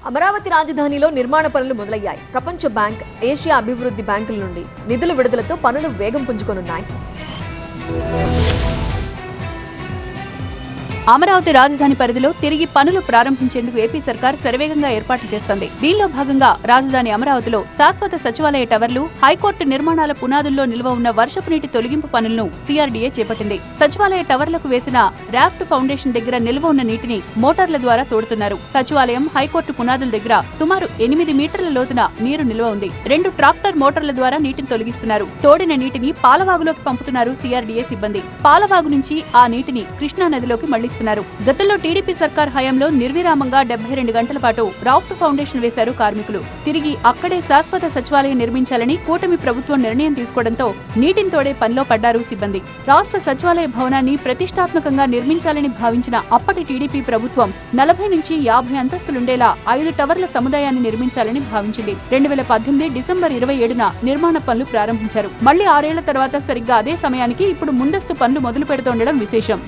అమరావతి రాజధానిలో నిర్మాణ పనులు మొదలయ్యాయి. ప్రపంచ బ్యాంక్, ఏషియా అభివృద్ధి బ్యాంకుల నుండి నిధుల విడుదలతో పనులు వేగం పుంజుకొనున్నాయి. అమరావతి రాజధాని పరిధిలో తిరిగి పనులు ప్రారంభించేందుకు ఏపీ సర్కార్ శరవేగంగా ఏర్పాట్లు చేస్తోంది. దీనిలో భాగంగా రాజధాని అమరావతిలో శాశ్వత సచివాలయ టవర్లు, హైకోర్టు నిర్మాణాల పునాదుల్లో నిల్వ ఉన్న వర్షపు నీటి తొలగింపు పనులను సిఆర్డీఏ చేపట్టింది. సచివాలయ టవర్లకు వేసిన రాఫ్ట్ ఫౌండేషన్ దగ్గర నిల్వ ఉన్న నీటిని మోటార్ల ద్వారా తోడుతున్నారు. సచివాలయం, హైకోర్టు పునాదుల దగ్గర సుమారు 8 మీటర్ల లోతున నీరు నిల్వ ఉంది. 2 ట్రాక్టర్ మోటార్ల ద్వారా నీటిని తొలగిస్తున్నారు. తోడిన నీటిని పాలవాగులోకి పంపుతున్నారు సిఆర్డీఏ సిబ్బంది. పాలవాగు నుంచి ఆ నీటిని కృష్ణా నదిలోకి మళ్లీ గతంలో టీడీపీ సర్కార్ హయాంలో నిర్విరామంగా 72 గంటల పాటు రాఫ్ట్ ఫౌండేషన్ వేశారు కార్మికులు. తిరిగి అక్కడే శాశ్వత సచివాలయం నిర్మించాలని కూటమి ప్రభుత్వం నిర్ణయం తీసుకోవడంతో నీటిని తోడే పనిలో పడ్డారు సిబ్బంది. రాష్ట్ర సచివాలయ భవనాన్ని ప్రతిష్టాత్మకంగా నిర్మించాలని భావించిన అప్పటి టీడీపీ ప్రభుత్వం 40 నుంచి 50 అంతస్తులుండేలా 5 టవర్ల సముదాయాన్ని నిర్మించాలని భావించింది. 2018 డిసెంబర్ 27న నిర్మాణ పనులు ప్రారంభించారు. మళ్లీ 6 ఏళ్ల తర్వాత సరిగ్గా అదే సమయానికి ఇప్పుడు ముందస్తు పనులు మొదలు పెడుతుండడం విశేషం.